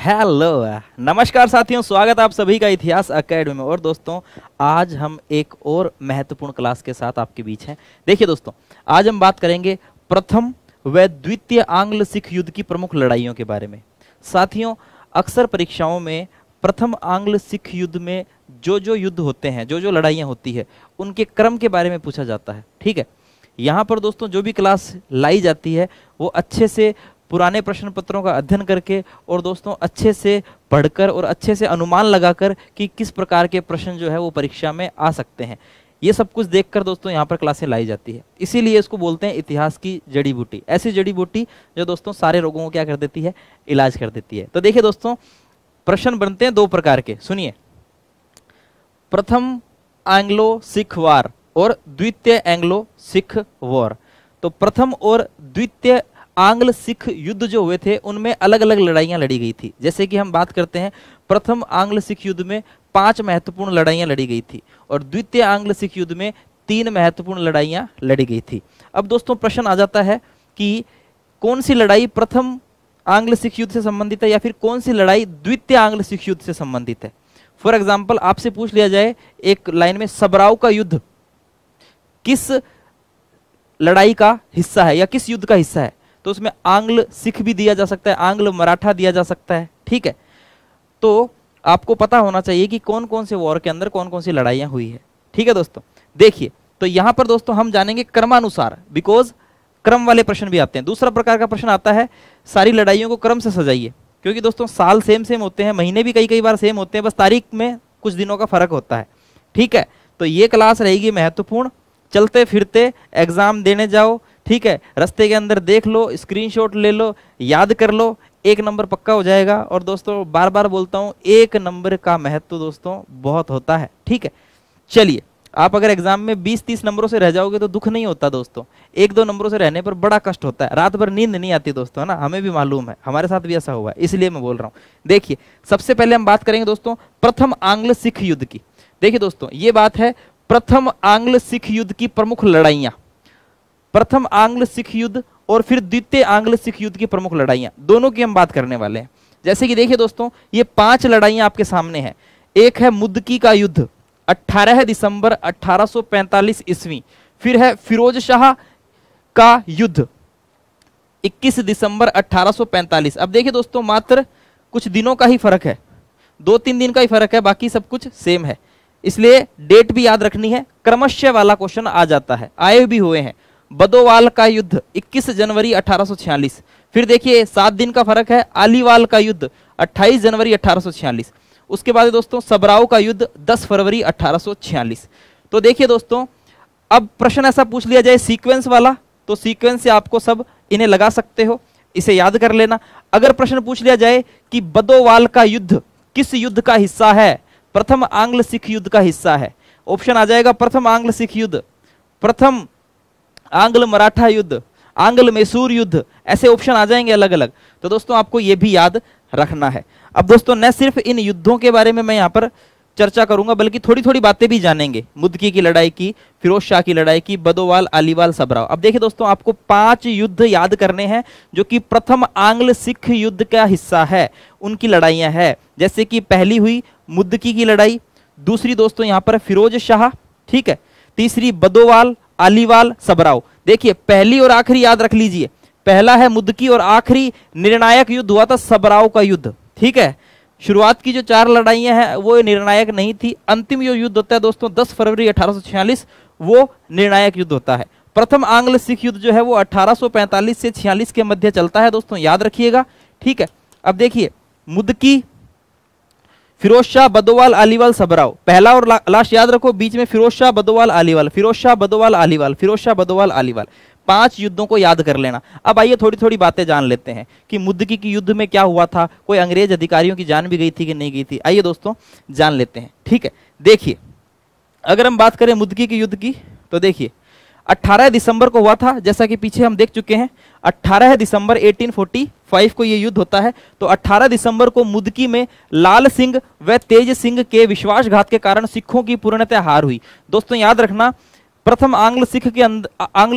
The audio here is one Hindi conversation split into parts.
हेलो, नमस्कार साथियों, स्वागत है आप सभी का इतिहास एकेडमी में। और दोस्तों, आज हम एक और महत्वपूर्ण क्लास के साथ आपके बीच हैं। देखिए दोस्तों, आज हम बात करेंगे प्रथम व द्वितीय आंग्ल सिख युद्ध की प्रमुख लड़ाइयों के बारे में। साथियों, अक्सर परीक्षाओं में प्रथम आंग्ल सिख युद्ध में जो युद्ध होते हैं, जो लड़ाइयाँ होती है, उनके क्रम के बारे में पूछा जाता है। ठीक है, यहाँ पर दोस्तों जो भी क्लास लाई जाती है वो अच्छे से पुराने प्रश्न पत्रों का अध्ययन करके और दोस्तों अच्छे से पढ़कर और अच्छे से अनुमान लगाकर कि किस प्रकार के प्रश्न जो है वो परीक्षा में आ सकते हैं, ये सब कुछ देखकर दोस्तों यहाँ पर क्लासें लाई जाती है। इसीलिए इसको बोलते हैं इतिहास की जड़ी बूटी, ऐसी जड़ी बूटी जो दोस्तों सारे रोगों को क्या कर देती है, इलाज कर देती है। तो देखिए दोस्तों, प्रश्न बनते हैं दो प्रकार के, सुनिए। प्रथम एंग्लो सिख वार और द्वितीय एंग्लो सिख वॉर। तो प्रथम और द्वितीय आंग्ल सिख युद्ध जो हुए थे उनमें अलग अलग लड़ाइयां लड़ी गई थी। जैसे कि हम बात करते हैं, प्रथम आंग्ल सिख युद्ध में 5 महत्वपूर्ण लड़ाइयां लड़ी गई थी और द्वितीय आंग्ल सिख युद्ध में 3 महत्वपूर्ण लड़ाइयां लड़ी गई थी। अब दोस्तों प्रश्न आ जाता है कि कौन सी लड़ाई प्रथम आंग्ल सिख युद्ध से संबंधित है या फिर कौन सी लड़ाई द्वितीय आंग्ल सिख युद्ध से संबंधित है। फॉर एग्जाम्पल आपसे पूछ लिया जाए एक लाइन में, सबराव का युद्ध किस लड़ाई का हिस्सा है या किस युद्ध का हिस्सा है, तो उसमें आंग्ल सिख भी दिया जा सकता है, आंग्ल मराठा दिया जा सकता है। ठीक है, तो आपको पता होना चाहिए कि कौन कौन से वॉर के अंदर कौन कौन सी लड़ाइयां हुई है। ठीक है दोस्तों, देखिए तो यहां पर दोस्तों हम जानेंगे क्रमानुसार, बिकॉज क्रम वाले प्रश्न भी आते हैं। दूसरा प्रकार का प्रश्न आता है, सारी लड़ाइयों को क्रम से सजाइए, क्योंकि दोस्तों साल सेम होते हैं, महीने भी कई बार सेम होते हैं, बस तारीख में कुछ दिनों का फर्क होता है। ठीक है, तो ये क्लास रहेगी महत्वपूर्ण। चलते फिरते एग्जाम देने जाओ, ठीक है, रास्ते के अंदर देख लो, स्क्रीनशॉट ले लो, याद कर लो, 1 नंबर पक्का हो जाएगा। और दोस्तों बार बार बोलता हूं, 1 नंबर का महत्व दोस्तों बहुत होता है। ठीक है, चलिए, आप अगर एग्जाम में 20-30 नंबरों से रह जाओगे तो दुख नहीं होता दोस्तों, 1-2 नंबरों से रहने पर बड़ा कष्ट होता है, रात भर नींद नहीं आती दोस्तों, है ना, हमें भी मालूम है, हमारे साथ भी ऐसा हुआ है, इसलिए मैं बोल रहा हूँ। देखिए, सबसे पहले हम बात करेंगे दोस्तों प्रथम आंग्ल सिख युद्ध की। देखिए दोस्तों, ये बात है प्रथम आंग्ल सिख युद्ध की प्रमुख लड़ाइयां, प्रथम आंग्ल सिख युद्ध और फिर द्वितीय आंग्ल सिख युद्ध की प्रमुख लड़ाइयां, दोनों की हम बात करने वाले हैं। जैसे कि देखिए दोस्तों, ये 5 लड़ाइयां आपके सामने हैं। एक है मुद्दकी का युद्ध 18 दिसंबर 1845 ईस्वी, फिर है फिरोज शाह का युद्ध 21 दिसंबर 1845। अब देखिए दोस्तों, मात्र कुछ दिनों का ही फर्क है, 2-3 दिन का ही फर्क है, बाकी सब कुछ सेम है, इसलिए डेट भी याद रखनी है। क्रमशः वाला क्वेश्चन आ जाता है, आए भी हुए हैं। बदोवाल का युद्ध 21 जनवरी 1846, फिर देखिए 7 दिन का फर्क है, आलीवाल का युद्ध 28 जनवरी 1846। उसके बाद दोस्तों सबराव का युद्ध 10 फरवरी 1846। तो देखिए दोस्तों, अब प्रश्न ऐसा पूछ लिया जाए सीक्वेंस वाला, तो सीक्वेंस से आपको सब इन्हें लगा सकते हो, इसे याद कर लेना। अगर प्रश्न पूछ लिया जाए कि बदोवाल का युद्ध किस युद्ध का हिस्सा है, प्रथम आंग्ल सिख युद्ध का हिस्सा है, ऑप्शन आ जाएगा प्रथम आंग्ल सिख युद्ध, प्रथम आंग्ल मराठा युद्ध, आंग्ल मैसूर युद्ध, ऐसे ऑप्शन आ जाएंगे अलग अलग। तो दोस्तों आपको यह भी याद रखना है। अब दोस्तों न सिर्फ इन युद्धों के बारे में मैं यहाँ पर चर्चा करूंगा, बल्कि थोड़ी थोड़ी बातें भी जानेंगे, मुद्दकी की लड़ाई की, फिरोज शाह की लड़ाई की, बदोवाल, आलीवाल, सबराव। अब देखिए दोस्तों, आपको 5 युद्ध याद करने हैं जो कि प्रथम आंग्ल सिख युद्ध का हिस्सा है, उनकी लड़ाइयां हैं। जैसे कि पहली हुई मुद्दकी की लड़ाई, दूसरी दोस्तों यहाँ पर फिरोज शाह, ठीक है, तीसरी बदोवाल, आलीवाल, सबराव। देखिए पहली और आखिरी याद रख लीजिए, पहला है मुद्दकी और आखिरी निर्णायक युद्ध हुआ था सबराव का युद्ध। ठीक है, शुरुआत की जो 4 लड़ाइयां हैं वो निर्णायक नहीं थी, अंतिम जो युद्ध होता है दोस्तों 10 फरवरी 1846, वो निर्णायक युद्ध होता है। प्रथम आंग्ल सिख युद्ध जो है वो 1845 से 46 के मध्य चलता है दोस्तों, याद रखिएगा। ठीक है, अब देखिए मुद्दकी, फिरोज शाह, बदोवाल, आलीवाल, सबराव, पहला और लास्ट याद रखो, बीच में फिरोज शाह, बदोवाल, आलीवाल, फिरोज शाह, बदोवाल, आलीवाल, फिरोज शाह, बदोवाल, आलीवाल, 5 युद्धों को याद कर लेना। अब आइए थोड़ी थोड़ी बातें जान लेते हैं कि मुद्दकी की युद्ध में क्या हुआ था, कोई अंग्रेज अधिकारियों की जान भी गई थी कि नहीं गई थी, आइए दोस्तों जान लेते हैं। ठीक है, देखिए अगर हम बात करें मुद्दकी की युद्ध की, तो देखिए 18 दिसंबर को हुआ था, जैसा कि पीछे हम देख चुके हैं, 18 दिसंबर 1845 को यह युद्ध होता है। तो 18 दिसंबर को मुद्दकी में लाल सिंह व तेज सिंह के विश्वासघात के कारण सिखों की पूर्णतः हार हुई। दोस्तों याद रखना, प्रथम आंग्ल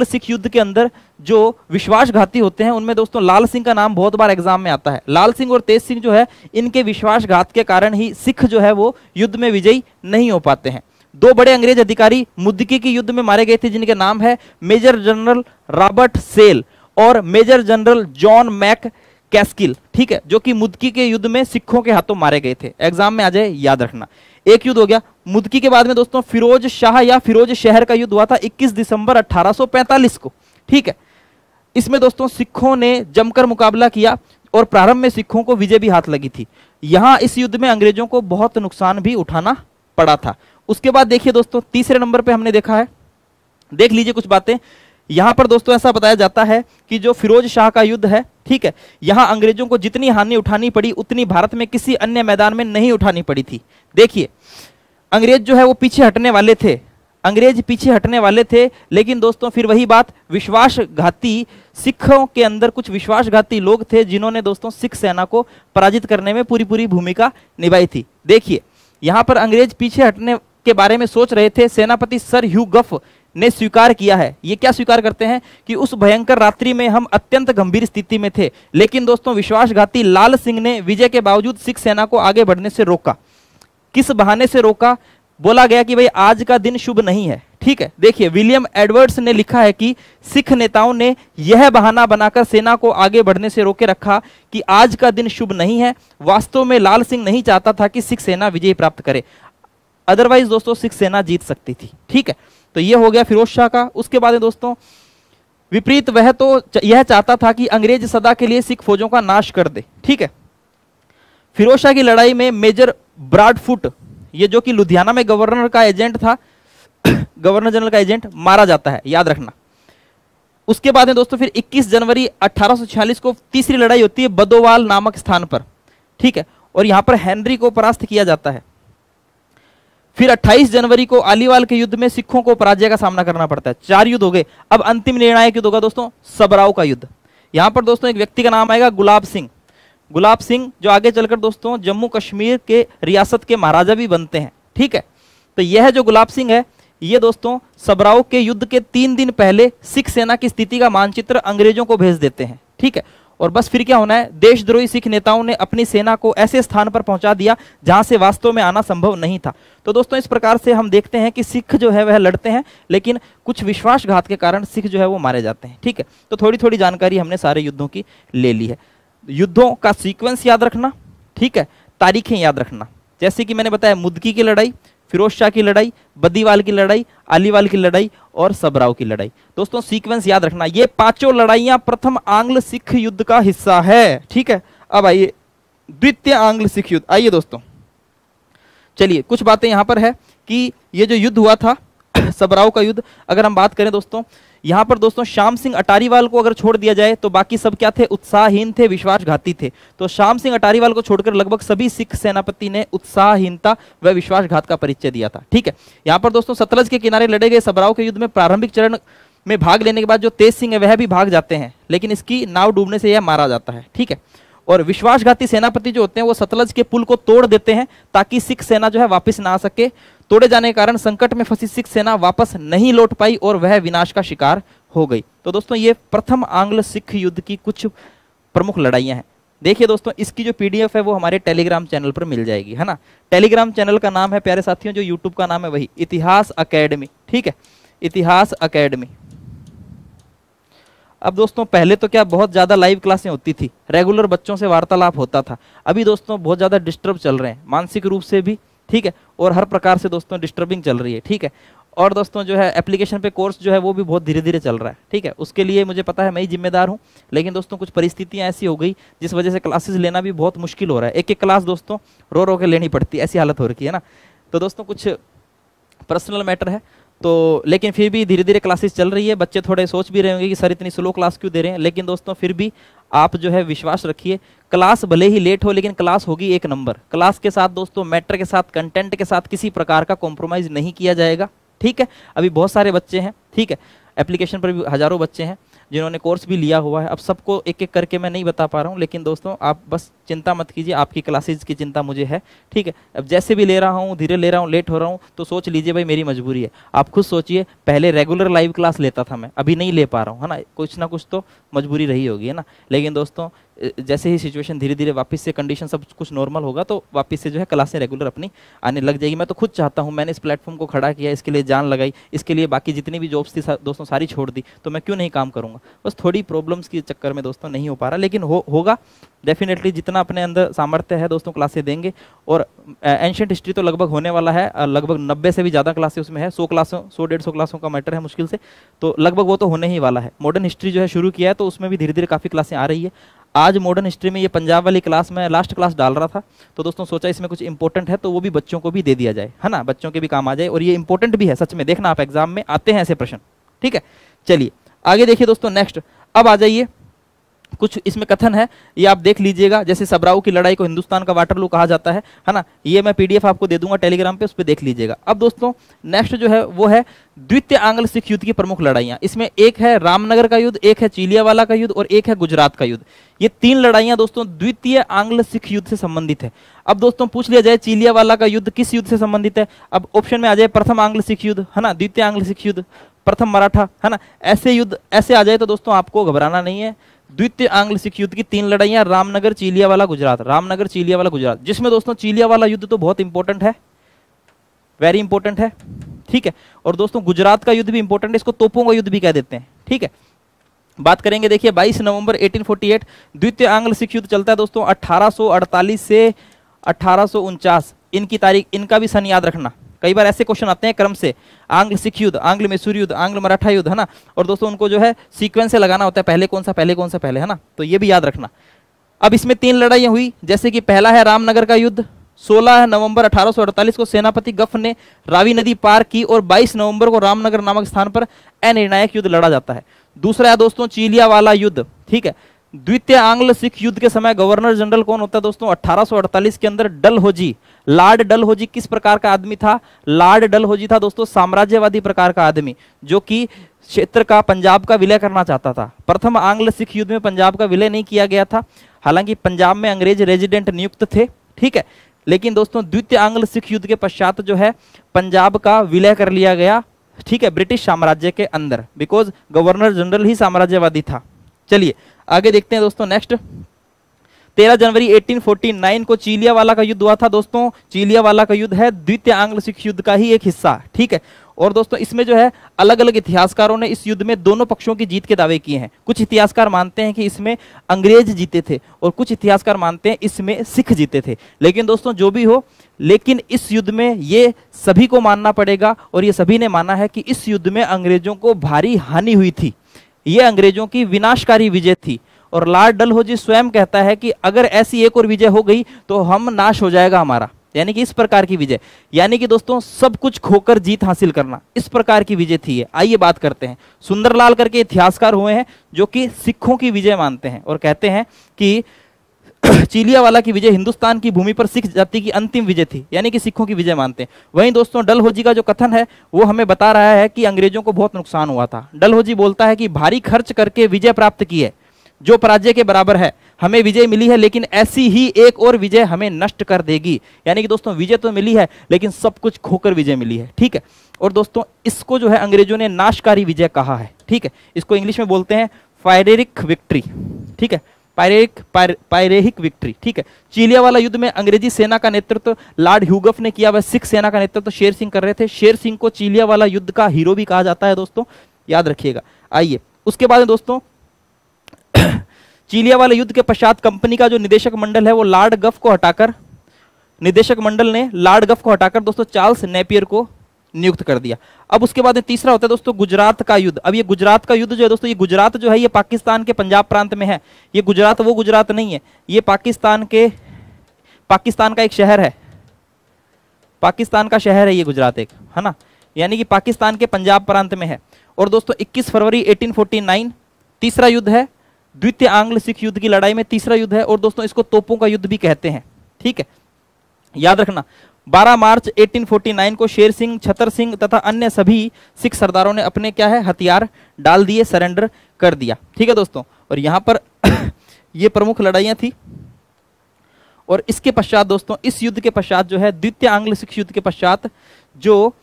सिख युद्ध के अंदर जो विश्वासघाती होते हैं उनमें दोस्तों लाल सिंह का नाम बहुत बार एग्जाम में आता है। लाल सिंह और तेज सिंह जो है इनके विश्वासघात के कारण ही सिख जो है वो युद्ध में विजयी नहीं हो पाते हैं। दो बड़े अंग्रेज अधिकारी मुद्दकी के युद्ध में मारे गए थे जिनके नाम है मेजर जनरल रॉबर्ट सेल और मेजर जनरल जॉन मैक कैस्किल, ठीक है, जो कि मुद्दकी के युद्ध में सिखों के हाथों मारे गए थे। एग्जाम में आ जाए, याद रखना। एक युद्ध हो गया। मुद्दकी के बाद में दोस्तों फिरोज शाह या फिरोज शहर का युद्ध हुआ था 21 दिसंबर 1845 को, ठीक है। इसमें दोस्तों सिखों ने जमकर मुकाबला किया और प्रारंभ में सिखों को विजय भी हाथ लगी थी। यहां इस युद्ध में अंग्रेजों को बहुत नुकसान भी उठाना पड़ा था। उसके बाद देखिए दोस्तों तीसरे नंबर पे हमने देखा है, देख लीजिए कुछ बातें। यहां पर दोस्तों ऐसा बताया जाता है कि जो फिरोज शाह का युद्ध है, ठीक है, यहां अंग्रेजों को जितनी हानि उठानी पड़ी उतनी भारत में किसी अन्य मैदान में नहीं उठानी पड़ी थी। देखिए अंग्रेज जो है वो पीछे हटने वाले थे, अंग्रेज पीछे हटने वाले थे, लेकिन दोस्तों फिर वही बात, विश्वासघाती सिखों के अंदर कुछ विश्वासघाती लोग थे जिन्होंने दोस्तों सिख सेना को पराजित करने में पूरी पूरी भूमिका निभाई थी। देखिए यहां पर अंग्रेज पीछे हटने के बारे में सोच रहे थे। सेनापति सर ह्यू गफ ने स्वीकार किया है। ये क्या स्वीकार करते हैं कि उस भयंकर रात्रि में हम अत्यंत गंभीर स्थिति में थे, लेकिन दोस्तों विश्वासघाती लाल सिंह ने विजय के बावजूद सिख सेना को आगे बढ़ने से रोका। किस बहाने से रोका? बोला गया कि भाई आज का दिन शुभ नहीं है, ठीक है। देखिए विलियम एडवर्ड्स ने लिखा है कि सिख नेताओं ने यह बहाना बनाकर सेना को आगे बढ़ने से रोके रखा कि आज का दिन शुभ नहीं है। वास्तव में लाल सिंह नहीं चाहता था कि सिख सेना विजय प्राप्त करे, अदरवाइज दोस्तों सिख सेना जीत सकती थी, ठीक है। तो यह हो गया फिरोज शाह का। उसके बाद दोस्तों विपरीत, वह तो यह चाहता था कि अंग्रेज सदा के लिए सिख फौजों का नाश कर दे, ठीक है। फिरोज शाह की लड़ाई में मेजर ब्रॉडफुट, ये जो कि लुधियाना में गवर्नर का एजेंट था, गवर्नर जनरल का एजेंट, मारा जाता है, याद रखना। उसके बाद में दोस्तों फिर 21 जनवरी 1846 को तीसरी लड़ाई होती है बदोवाल नामक स्थान पर, ठीक है, और यहां पर हेनरी को परास्त किया जाता है। फिर 28 जनवरी को आलीवाल के युद्ध में सिखों को पराजय का सामना करना पड़ता है। 4 युद्ध हो गए। अब अंतिम निर्णायक युद्ध होगा दोस्तों सबराव का युद्ध। यहां पर दोस्तों एक व्यक्ति का नाम आएगा गुलाब सिंह। गुलाब सिंह जो आगे चलकर दोस्तों जम्मू कश्मीर के रियासत के महाराजा भी बनते हैं, ठीक है। तो यह जो गुलाब सिंह है, ये दोस्तों सबराव के युद्ध के 3 दिन पहले सिख सेना की स्थिति का मानचित्र अंग्रेजों को भेज देते हैं, ठीक है। और बस फिर क्या होना है, देशद्रोही सिख नेताओं ने अपनी सेना को ऐसे स्थान पर पहुंचा दिया जहां से वास्तव में आना संभव नहीं था। तो दोस्तों इस प्रकार से हम देखते हैं कि सिख जो है वह लड़ते हैं, लेकिन कुछ विश्वासघात के कारण सिख जो है वो मारे जाते हैं, ठीक है। तो थोड़ी थोड़ी जानकारी हमने सारे युद्धों की ले ली है। युद्धों का सीक्वेंस याद रखना, ठीक है, तारीखें याद रखना। जैसे कि मैंने बताया मुद्दकी की लड़ाई, फिरोज शाह की लड़ाई, बद्दीवाल की लड़ाई, आलीवाल की लड़ाई और सबराव की लड़ाई। दोस्तों सीक्वेंस याद रखना, ये पांचों लड़ाइयां प्रथम आंग्ल सिख युद्ध का हिस्सा है, ठीक है। अब आइए द्वितीय आंग्ल सिख युद्ध। आइए दोस्तों चलिए कुछ बातें यहां पर है कि ये जो युद्ध हुआ था सबराव का युद्ध, अगर हम बात करें दोस्तों, यहां पर दोस्तों श्याम सिंह अटारीवाल को अगर छोड़ दिया जाए तो बाकी सब क्या थे, उत्साहहीन थे, विश्वासघाती थे। तो श्याम सिंह अटारीवाल को छोड़कर लगभग सभी सिख सेनापति ने उत्साहहीनता व विश्वासघात का परिचय दिया था, ठीक है। यहां पर दोस्तों सतलज के किनारे लड़े गए सबराव के युद्ध में प्रारंभिक चरण में भाग लेने के बाद जो तेज सिंह है वह भी भाग जाते हैं, लेकिन इसकी नाव डूबने से यह मारा जाता है, ठीक है। और विश्वासघाती सेनापति जो होते हैं वो सतलज के पुल को तोड़ देते हैं ताकि सिख सेना जो है वापस ना आ सके। तोड़े जाने के कारण संकट में फंसी सिख सेना वापस नहीं लौट पाई और वह विनाश का शिकार हो गई। तो दोस्तों ये प्रथम आंग्ल सिख युद्ध की कुछ प्रमुख लड़ाइयां हैं। देखिए दोस्तों इसकी जो पीडीएफ है वो हमारे टेलीग्राम चैनल पर मिल जाएगी, है ना। टेलीग्राम चैनल का नाम है प्यारे साथियों, जो यूट्यूब का नाम है वही इतिहास अकेडमी, ठीक है, इतिहास अकेडमी। अब दोस्तों पहले तो क्या बहुत ज्यादा लाइव क्लासें होती थी, रेगुलर बच्चों से वार्तालाप होता था। अभी दोस्तों बहुत ज्यादा डिस्टर्ब चल रहे हैं, मानसिक रूप से भी, ठीक है, और हर प्रकार से दोस्तों डिस्टर्बिंग चल रही है, ठीक है। और दोस्तों जो है एप्लीकेशन पे कोर्स जो है वो भी बहुत धीरे धीरे चल रहा है, ठीक है। उसके लिए मुझे पता है मैं ही जिम्मेदार हूँ, लेकिन दोस्तों कुछ परिस्थितियां ऐसी हो गई जिस वजह से क्लासेस लेना भी बहुत मुश्किल हो रहा है। एक एक क्लास दोस्तों रो रो के लेनी पड़ती है, ऐसी हालत हो रखी है ना। तो दोस्तों कुछ पर्सनल मैटर है, तो लेकिन फिर भी धीरे धीरे क्लासेस चल रही है। बच्चे थोड़े सोच भी रहे होंगे कि सर इतनी स्लो क्लास क्यों दे रहे हैं, लेकिन दोस्तों फिर भी आप जो है विश्वास रखिए, क्लास भले ही लेट हो लेकिन क्लास होगी एक नंबर। क्लास के साथ दोस्तों मैटर के साथ, कंटेंट के साथ किसी प्रकार का कॉम्प्रोमाइज नहीं किया जाएगा, ठीक है। अभी बहुत सारे बच्चे हैं, ठीक है, एप्लीकेशन पर भी हजारों बच्चे हैं जिन्होंने कोर्स भी लिया हुआ है। अब सबको एक एक करके मैं नहीं बता पा रहा हूँ, लेकिन दोस्तों आप बस चिंता मत कीजिए, आपकी क्लासेज की चिंता मुझे है, ठीक है। अब जैसे भी ले रहा हूँ, धीरे ले रहा हूँ, लेट हो रहा हूँ, तो सोच लीजिए भाई मेरी मजबूरी है। आप खुद सोचिए, पहले रेगुलर लाइव क्लास लेता था मैं, अभी नहीं ले पा रहा हूँ, है ना, कुछ ना कुछ तो मजबूरी रही होगी, है ना। लेकिन दोस्तों जैसे ही सिचुएशन धीरे धीरे वापस से कंडीशन सब कुछ नॉर्मल होगा, तो वापस से जो है क्लासें रेगुलर अपनी आने लग जाएगी। मैं तो खुद चाहता हूँ, मैंने इस प्लेटफॉर्म को खड़ा किया, इसके लिए जान लगाई, इसके लिए बाकी जितनी भी जॉब्स थी दोस्तों सारी छोड़ दी, तो मैं क्यों नहीं काम करूँगा। बस थोड़ी प्रॉब्लम्स के चक्कर में दोस्तों नहीं हो पा रहा, लेकिन होगा डेफिनेटली। जितना अपने अंदर सामर्थ्य है दोस्तों क्लासें देंगे। और एंशिएंट हिस्ट्री तो लगभग होने वाला है, लगभग 90 से भी ज़्यादा क्लासें उसमें है, 100-150 क्लासों का मैटर है मुश्किल से, तो लगभग वो तो होने ही वाला है। मॉडर्न हिस्ट्री जो है शुरू किया है, तो उसमें भी धीरे धीरे काफ़ी क्लासें आ रही है। आज मॉडर्न हिस्ट्री में ये पंजाब वाली क्लास में लास्ट क्लास डाल रहा था, तो दोस्तों सोचा इसमें कुछ इंपॉर्टेंट है तो वो भी बच्चों को भी दे दिया जाए, है ना, बच्चों के भी काम आ जाए। और ये इंपॉर्टेंट भी है सच में, देखना आप एग्जाम में आते हैं ऐसे प्रश्न, ठीक है। चलिए आगे देखिए दोस्तों, नेक्स्ट अब आ जाइए, कुछ इसमें कथन है, ये आप देख लीजिएगा। जैसे सबराऊ की लड़ाई को हिंदुस्तान का वाटरलू कहा जाता है ना, ये मैं पीडीएफ आपको दे दूंगा टेलीग्राम पे, उस पर देख लीजिएगा। अब दोस्तों नेक्स्ट जो है वो है द्वितीय आंग्ल सिख युद्ध की प्रमुख लड़ाइयां। इसमें एक है रामनगर का युद्ध, एक है चिलियावाला का युद्ध और एक है गुजरात का युद्ध। ये 3 लड़ाइयां दोस्तों द्वितीय आंग्ल सिख युद्ध से संबंधित है। अब दोस्तों पूछ लिया जाए चिलियावाला का युद्ध किस युद्ध से संबंधित है, अब ऑप्शन में आ जाए प्रथम आंग्ल सिख युद्ध, है ना, द्वितीय आंग्ल सिख युद्ध, प्रथम मराठा, है ना, ऐसे युद्ध ऐसे आ जाए तो दोस्तों आपको घबराना नहीं है। द्वितीय आंग्ल सिख युद्ध की 3 लड़ाइयां, रामनगर, चिलियावाला, गुजरात, रामनगर, चिलियावाला, गुजरात, जिसमें दोस्तों चिलियावाला युद्ध तो बहुत इंपॉर्टेंट है, वेरी इंपॉर्टेंट है, ठीक है। और दोस्तों गुजरात का युद्ध भी इंपॉर्टेंट है, इसको तोपों का युद्ध भी कह देते हैं, ठीक है। बात करेंगे, देखिए 22 नवंबर 1848 द्वितीय आंग्ल सिख युद्ध चलता है दोस्तों 1848 से 1849, इनकी तारीख, इनका भी सन याद रखना। कई बार ऐसे क्वेश्चन आते हैं क्रम से, आंग्ल सिख युद्ध, आंग्ल मैसूर युद्ध, आंग्ल मराठा युद्ध, है ना, और दोस्तों उनको जो है सीक्वेंस से लगाना होता है, पहले कौन सा पहले कौन सा पहले, है ना, तो ये भी याद रखना। अब इसमें 3 लड़ाइयां हुई, जैसे कि पहला है रामनगर का युद्ध, 16 नवंबर 1848 को सेनापति गफ ने रावी नदी पार की और 22 नवंबर को रामनगर नामक स्थान पर अनिर्णायक युद्ध लड़ा जाता है। दूसरा है दोस्तों चिलियावाला युद्ध, ठीक है। द्वितीय आंग्ल सिख युद्ध के समय गवर्नर जनरल कौन होता है दोस्तों, 1848 के अंदर डलहौजी, लॉर्ड डलहौजी किस प्रकार का आदमी था, लॉर्ड डलहौजी था दोस्तों साम्राज्यवादी प्रकार का आदमी, जो कि क्षेत्र का, पंजाब का विलय करना चाहता था। प्रथम आंग्ल सिख युद्ध में पंजाब का विलय नहीं किया गया था, हालांकि पंजाब में अंग्रेज रेजिडेंट नियुक्त थे, ठीक है, लेकिन दोस्तों द्वितीय आंग्ल सिख युद्ध के पश्चात जो है पंजाब का विलय कर लिया गया, ठीक है, ब्रिटिश साम्राज्य के अंदर, बिकॉज गवर्नर जनरल ही साम्राज्यवादी था। चलिए आगे देखते हैं दोस्तों, नेक्स्ट 13 जनवरी 1849 को चिलियावाला का युद्ध हुआ था दोस्तों। चिलियावाला का युद्ध है द्वितीय आंग्ल सिख युद्ध का ही एक हिस्सा, ठीक है। और दोस्तों इसमें जो है अलग अलग इतिहासकारों ने इस युद्ध में दोनों पक्षों की जीत के दावे किए हैं। कुछ इतिहासकार मानते हैं कि इसमें अंग्रेज जीते थे और कुछ इतिहासकार मानते हैं इसमें सिख जीते थे। लेकिन दोस्तों जो भी हो, लेकिन इस युद्ध में ये सभी को मानना पड़ेगा और ये सभी ने माना है कि इस युद्ध में अंग्रेजों को भारी हानि हुई थी, ये अंग्रेजों की विनाशकारी विजय थी। और लॉर्ड डलहौजी स्वयं कहता है कि अगर ऐसी एक और विजय हो गई तो हम नाश हो जाएगा हमारा, यानी कि इस प्रकार की विजय, यानी कि दोस्तों सब कुछ खोकर जीत हासिल करना, इस प्रकार की विजय थी ये। आइए बात करते हैं, सुंदरलाल करके इतिहासकार हुए हैं जो कि सिखों की विजय मानते हैं और कहते हैं कि चिलियावाला की विजय हिंदुस्तान की भूमि पर सिख जाति की अंतिम विजय थी, यानी कि सिखों की विजय मानते हैं। वहीं दोस्तों डलहौजी का जो कथन है वो हमें बता रहा है कि अंग्रेजों को बहुत नुकसान हुआ था। डलहौजी बोलता है कि भारी खर्च करके विजय प्राप्त की है जो पराजय के बराबर है, हमें विजय मिली है लेकिन ऐसी ही एक और विजय हमें नष्ट कर देगी। यानी कि दोस्तों विजय तो मिली है लेकिन सब कुछ खोकर विजय मिली है, ठीक है। और दोस्तों इसको जो है अंग्रेजों ने नाशकारी विजय कहा है, ठीक है। इसको इंग्लिश में बोलते हैं पायरेरिक विक्ट्री, ठीक है, पायरेहिक विक्ट्री, ठीक है। चिलियावाला युद्ध में अंग्रेजी सेना का नेतृत्व लॉर्ड ह्यूगफ ने किया, वह सिख सेना का नेतृत्व शेर सिंह कर रहे थे। शेर सिंह को चिलियावाला युद्ध का हीरो भी कहा जाता है दोस्तों, याद रखिएगा। आइए उसके बाद दोस्तों चिलियावाला युद्ध के पश्चात कंपनी का जो निदेशक मंडल है वो लॉर्ड गफ को हटाकर, निदेशक मंडल ने लॉर्ड गफ को हटाकर दोस्तों चार्ल्स नेपियर को नियुक्त कर दिया। अब उसके बाद तीसरा होता है दोस्तों गुजरात का युद्ध। अब ये गुजरात का युद्ध जो है दोस्तों, ये गुजरात जो है ये पाकिस्तान के पंजाब प्रांत में है। ये गुजरात वो गुजरात नहीं है, ये पाकिस्तान का एक शहर है, पाकिस्तान का शहर है ये गुजरात एक, है ना, यानी कि पाकिस्तान के पंजाब प्रांत में है। और दोस्तों 21 फरवरी 1849 तीसरा युद्ध है, द्वितीय आंग्ल सिख युद्ध की लड़ाई में तीसरा युद्ध है। और दोस्तों इसको तोपों का युद्ध भी कहते हैं, ठीक है। याद रखना 12 मार्च 1849 को शेर सिंह, छतर सिंह तथा अन्य सभी सिख सरदारों ने अपने क्या है हथियार डाल दिए, सरेंडर कर दिया। ठीक है दोस्तों, और यहां पर ये प्रमुख लड़ाइयां थी। और इसके पश्चात दोस्तों, इस युद्ध के पश्चात जो है द्वितीय आंग्ल सिख युद्ध के पश्चात जो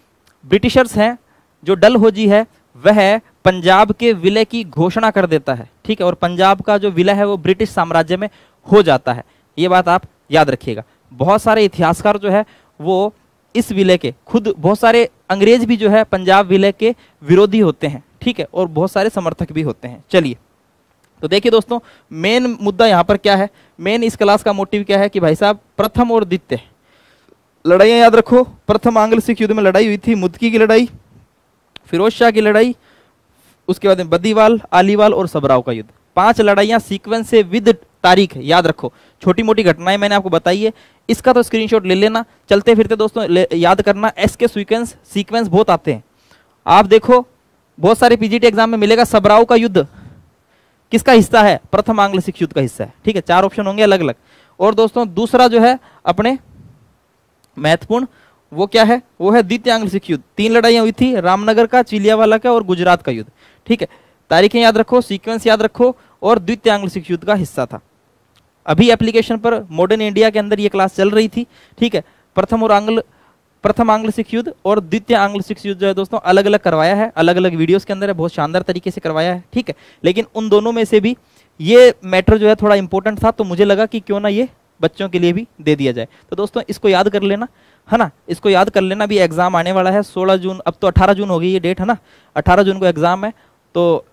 ब्रिटिशर्स हैं, जो डलहौजी है, वह पंजाब के विलय की घोषणा कर देता है। ठीक है, और पंजाब का जो विलय है वो ब्रिटिश साम्राज्य में हो जाता है। ये बात आप याद रखिएगा। बहुत सारे इतिहासकार जो है वो इस विलय के, खुद बहुत सारे अंग्रेज भी जो है पंजाब विलय के विरोधी होते हैं। ठीक है, और बहुत सारे समर्थक भी होते हैं। चलिए, तो देखिए दोस्तों, मेन मुद्दा यहाँ पर क्या है, मेन इस क्लास का मोटिव क्या है कि भाई साहब प्रथम और द्वितीय लड़ाइयाँ याद रखो। प्रथम आंग्ल सिख युद्ध में लड़ाई हुई थी, मुदकी की लड़ाई, फिरोज शाह की लड़ाई, उसके बाद में बद्दीवाल, आलीवाल और सबराव का युद्ध। 5 लड़ाइयाँ सीक्वेंस से विद तारीख याद रखो। छोटी मोटी घटनाएं मैंने आपको बताई है, इसका तो स्क्रीनशॉट ले लेना। चलते फिरते दोस्तों याद करना, एस के सीक्वेंस बहुत आते हैं। आप देखो बहुत सारे पीजीटी एग्जाम में मिलेगा, सबराव का युद्ध किसका हिस्सा है, प्रथम आंग्ल सिख युद्ध का हिस्सा है। ठीक है, 4 ऑप्शन होंगे अलग अलग। और दोस्तों दूसरा जो है अपने महत्वपूर्ण, वो क्या है, वो है द्वितीय आंग्ल सिख युद्ध। 3 लड़ाइयां हुई थी, रामनगर का, चिलियावाला का और गुजरात का युद्ध। ठीक है, तारीखें याद रखो, सीक्वेंस याद रखो, और द्वितीय आंग्ल सिख युद्ध का हिस्सा था। अभी एप्लीकेशन पर मॉडर्न इंडिया के अंदर ये क्लास चल रही थी। ठीक है, प्रथम आंग्ल सिख युद्ध और द्वितीय आंग्ल सिख युद्ध जो है दोस्तों अलग अलग करवाया है, अलग अलग वीडियोस के अंदर है, बहुत शानदार तरीके से करवाया है। ठीक है, लेकिन उन दोनों में से भी ये मैटर जो है थोड़ा इंपॉर्टेंट था, तो मुझे लगा कि क्यों ना ये बच्चों के लिए भी दे दिया जाए। तो दोस्तों इसको याद कर लेना, है ना, इसको याद कर लेना। भी एग्जाम आने वाला है 16 जून, अब तो 18 जून हो गई ये डेट, है ना, 18 जून को एग्जाम है। तो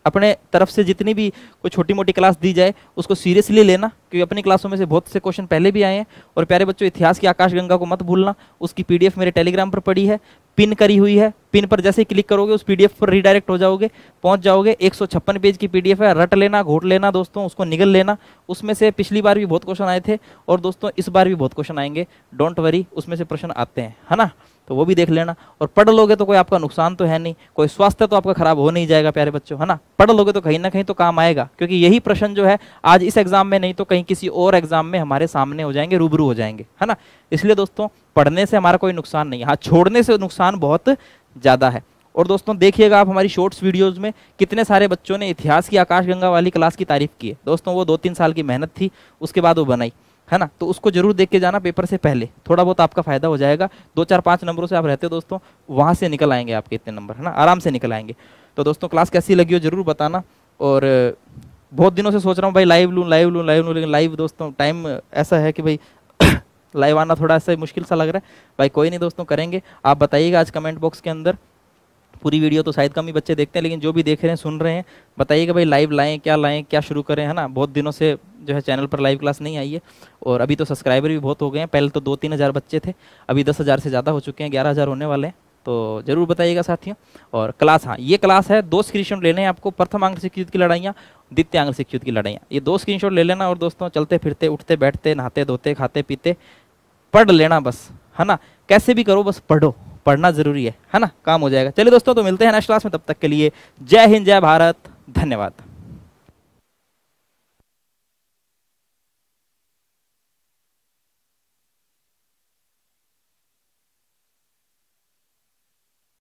अपने तरफ से जितनी भी कोई छोटी मोटी क्लास दी जाए उसको सीरियसली लेना, क्योंकि अपनी क्लासों में से बहुत से क्वेश्चन पहले भी आए हैं। और प्यारे बच्चों, इतिहास की आकाशगंगा को मत भूलना, उसकी पीडीएफ मेरे टेलीग्राम पर पड़ी है, पिन करी हुई है। पिन पर जैसे ही क्लिक करोगे उस पीडीएफ पर रीडायरेक्ट हो जाओगे, पहुंच जाओगे। 156 पेज की पीडीएफ है, रट लेना, घोट लेना दोस्तों, उसको निगल लेना। उसमें से पिछली बार भी बहुत क्वेश्चन आए थे और दोस्तों इस बार भी बहुत क्वेश्चन आएंगे, डोंट वरी, उसमें से प्रश्न आते हैं, है ना, तो वो भी देख लेना। और पढ़ लोगे तो कोई आपका नुकसान तो है नहीं, कोई स्वास्थ्य तो आपका खराब हो नहीं जाएगा प्यारे बच्चों, है ना। पढ़ लोगे तो कहीं ना कहीं तो काम आएगा, क्योंकि यही प्रश्न जो है आज इस एग्जाम में नहीं तो कहीं किसी और एग्जाम में हमारे सामने हो जाएंगे, रूबरू हो जाएंगे, है ना। इसलिए दोस्तों पढ़ने से हमारा कोई नुकसान नहीं है, हाँ छोड़ने से नुकसान बहुत ज्यादा है। और दोस्तों देखिएगा आप हमारी शॉर्ट्स वीडियोस में कितने सारे बच्चों ने इतिहास की आकाशगंगा वाली क्लास की तारीफ की है दोस्तों। वो 2-3 साल की मेहनत थी, उसके बाद वो बनाई, है ना। तो उसको जरूर देख के जाना पेपर से पहले, थोड़ा बहुत आपका फायदा हो जाएगा। 2-4-5 नंबरों से आप रहते हो दोस्तों, वहां से निकल आएंगे आपके इतने नंबर, है ना, आराम से निकल आएंगे। तो दोस्तों क्लास कैसी लगी हो जरूर बताना। और बहुत दिनों से सोच रहा हूँ भाई लाइव लूँ, लेकिन लाइव दोस्तों टाइम ऐसा है कि भाई लाइव आना थोड़ा ऐसा मुश्किल सा लग रहा है। भाई कोई नहीं दोस्तों, करेंगे। आप बताइएगा आज कमेंट बॉक्स के अंदर। पूरी वीडियो तो शायद कम ही बच्चे देखते हैं, लेकिन जो भी देख रहे हैं, सुन रहे हैं, बताइएगा भाई लाइव लाएं, क्या शुरू करें, है ना। बहुत दिनों से जो है चैनल पर लाइव क्लास नहीं आई है। और अभी तो सब्सक्राइबर भी बहुत हो गए हैं, पहले तो 2-3 हज़ार बच्चे थे, अभी 10 हज़ार से ज़्यादा हो चुके हैं, 11 हज़ार होने वाले हैं। तो जरूर बताइएगा साथियों। और क्लास, हाँ ये क्लास है, 2 स्क्रीनशॉट लेने हैं आपको, प्रथम आंग्ल सिख युद्ध की लड़ाइयाँ, द्वितीय आंग्ल सिख युद्ध की लड़ाइयाँ, ये 2 स्क्रीनशॉट ले लेना। और दोस्तों चलते फिरते, उठते बैठते, नहाते धोते, खाते पीते पढ़ लेना बस, है ना। कैसे भी करो बस पढ़ो, पढ़ना जरूरी है ना, काम हो जाएगा। चलिए दोस्तों, तो मिलते हैं नेक्स्ट क्लास में, तब तक के लिए जय हिंद, जय भारत, धन्यवाद।